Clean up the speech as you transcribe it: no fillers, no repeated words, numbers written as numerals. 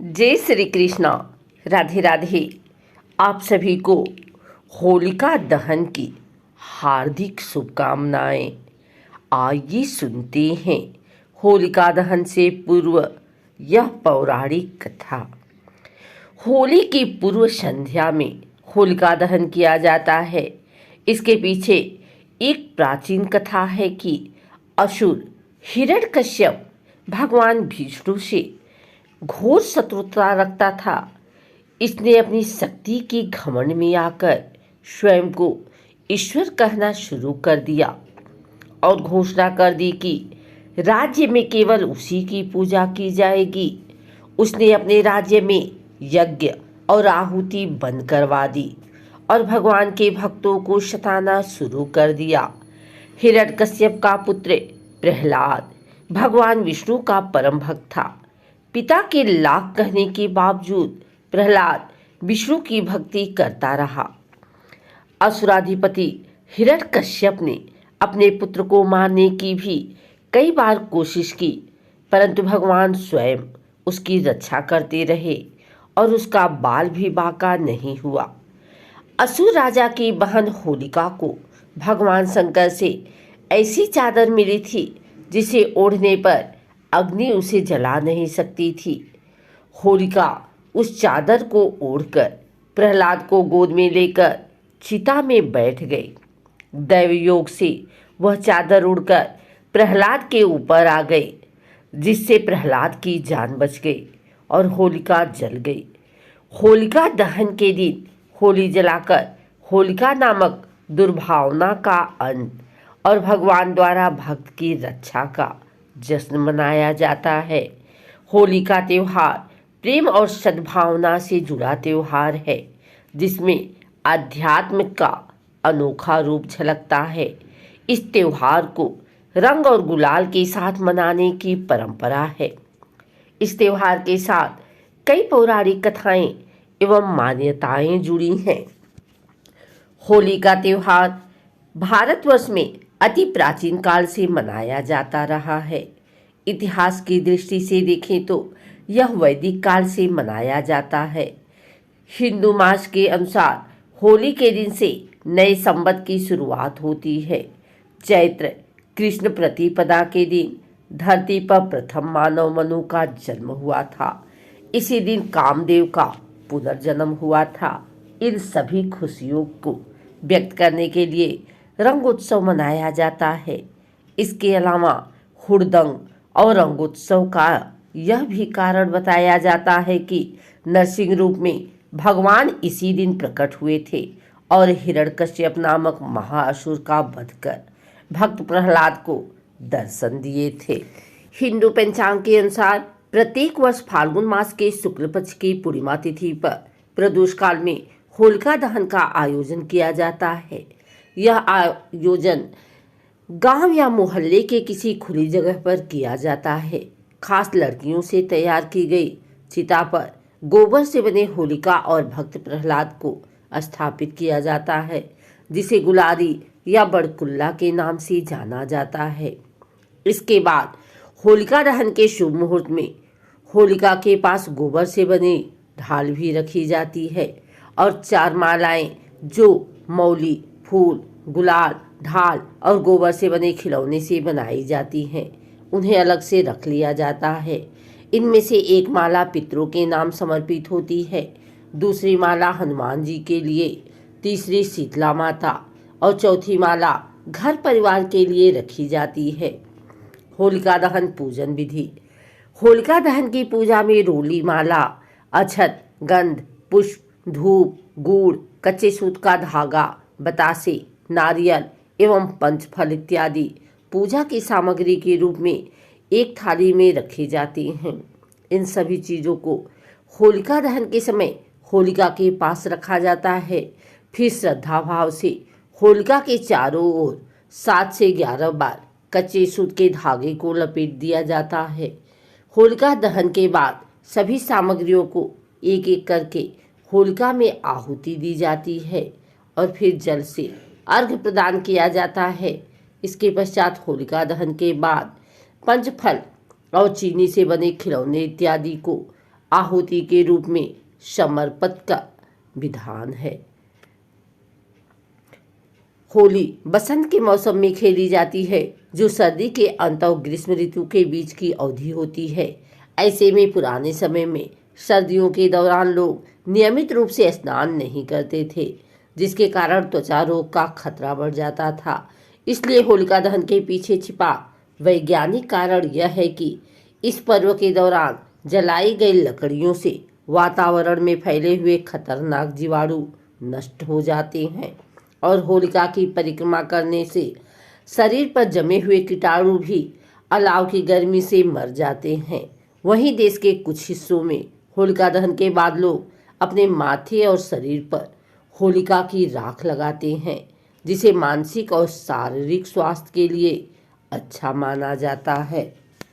जय श्री कृष्णा। राधे राधे। आप सभी को होलिका दहन की हार्दिक शुभकामनाएं। आइए सुनते हैं होलिका दहन से पूर्व यह पौराणिक कथा। होली की पूर्व संध्या में होलिका दहन किया जाता है। इसके पीछे एक प्राचीन कथा है कि असुर हिरण्यकश्यप भगवान विष्णु से घोर शत्रुता रखता था। इसने अपनी शक्ति के घमंड में आकर स्वयं को ईश्वर कहना शुरू कर दिया और घोषणा कर दी कि राज्य में केवल उसी की पूजा की जाएगी। उसने अपने राज्य में यज्ञ और आहुति बंद करवा दी और भगवान के भक्तों को सताना शुरू कर दिया। हिरण्यकश्यप का पुत्र प्रहलाद भगवान विष्णु का परम भक्त था। पिता के लाख कहने के बावजूद प्रहलाद विष्णु की भक्ति करता रहा। असुराधिपति हिरण्यकश्यप ने अपने पुत्र को मारने की भी कई बार कोशिश की, परंतु भगवान स्वयं उसकी रक्षा करते रहे और उसका बाल भी बांका नहीं हुआ। असुर राजा की बहन होलिका को भगवान शंकर से ऐसी चादर मिली थी जिसे ओढ़ने पर अग्नि उसे जला नहीं सकती थी। होलिका उस चादर को ओढ़कर प्रहलाद को गोद में लेकर चिता में बैठ गई। दैव योग से वह चादर उड़कर प्रहलाद के ऊपर आ गई, जिससे प्रहलाद की जान बच गई और होलिका जल गई। होलिका दहन के दिन होली जलाकर होलिका नामक दुर्भावना का अंत और भगवान द्वारा भक्त की रक्षा का जश्न मनाया जाता है। होली का त्यौहार प्रेम और सद्भावना से जुड़ा त्यौहार है, जिसमें आध्यात्म का अनोखा रूप झलकता है। इस त्यौहार को रंग और गुलाल के साथ मनाने की परंपरा है। इस त्यौहार के साथ कई पौराणिक कथाएं एवं मान्यताएं जुड़ी हैं। होली का त्यौहार भारतवर्ष में अति प्राचीन काल से मनाया जाता रहा है। इतिहास की दृष्टि से देखें तो यह वैदिक काल से मनाया जाता है। हिंदू मास के अनुसार होली के दिन से नए संवत की शुरुआत होती है। चैत्र कृष्ण प्रतिपदा के दिन धरती पर प्रथम मानव मनु का जन्म हुआ था। इसी दिन कामदेव का पुनर्जन्म हुआ था। इन सभी खुशियों को व्यक्त करने के लिए रंग उत्सव मनाया जाता है। इसके अलावा हुड़दंग और रंगोत्सव का यह भी कारण बताया जाता है कि नरसिंह रूप में भगवान इसी दिन प्रकट हुए थे और हिरण्यकश्यप नामक महाअसुर का वध कर भक्त प्रहलाद को दर्शन दिए थे। हिंदू पंचांग के अनुसार प्रत्येक वर्ष फाल्गुन मास के शुक्ल पक्ष की पूर्णिमा तिथि पर प्रदोष काल में होलिका दहन का आयोजन किया जाता है। यह आयोजन गांव या मोहल्ले के किसी खुली जगह पर किया जाता है। खास लड़कियों से तैयार की गई चिता पर गोबर से बने होलिका और भक्त प्रहलाद को स्थापित किया जाता है, जिसे गुलारी या बड़कुल्ला के नाम से जाना जाता है। इसके बाद होलिका दहन के शुभ मुहूर्त में होलिका के पास गोबर से बनी ढाल भी रखी जाती है और 4 मालाएं जो मौली, फूल, गुलाल, ढाल और गोबर से बने खिलौने से बनाई जाती हैं, उन्हें अलग से रख लिया जाता है। इनमें से एक माला पितरों के नाम समर्पित होती है, दूसरी माला हनुमान जी के लिए, तीसरी शीतला माता और चौथी माला घर परिवार के लिए रखी जाती है। होलिका दहन पूजन विधि। होलिका दहन की पूजा में रोली, माला, अक्षत, गंध, पुष्प, धूप, गुड़, कच्चे सूत का धागा, बतासे, नारियल एवं पंचफल इत्यादि पूजा की सामग्री के रूप में एक थाली में रखी जाती हैं। इन सभी चीज़ों को होलिका दहन के समय होलिका के पास रखा जाता है। फिर श्रद्धा भाव से होलिका के चारों ओर 7 से 11 बार कच्चे सूत के धागे को लपेट दिया जाता है। होलिका दहन के बाद सभी सामग्रियों को एक एक करके होलिका में आहुति दी जाती है और फिर जल से अर्घ्य प्रदान किया जाता है। इसके पश्चात होलिका दहन के बाद पंचफल और चीनी से बने खिलौने इत्यादि को आहुति के रूप में समर्पण का विधान है। होली बसंत के मौसम में खेली जाती है, जो सर्दी के अंत और ग्रीष्म ऋतु के बीच की अवधि होती है। ऐसे में पुराने समय में सर्दियों के दौरान लोग नियमित रूप से स्नान नहीं करते थे, जिसके कारण त्वचा रोग का खतरा बढ़ जाता था। इसलिए होलिका दहन के पीछे छिपा वैज्ञानिक कारण यह है कि इस पर्व के दौरान जलाई गई लकड़ियों से वातावरण में फैले हुए खतरनाक जीवाणु नष्ट हो जाते हैं और होलिका की परिक्रमा करने से शरीर पर जमे हुए कीटाणु भी अलाव की गर्मी से मर जाते हैं। वहीं देश के कुछ हिस्सों में होलिका दहन के बाद लोग अपने माथे और शरीर पर होलिका की राख लगाते हैं, जिसे मानसिक और शारीरिक स्वास्थ्य के लिए अच्छा माना जाता है।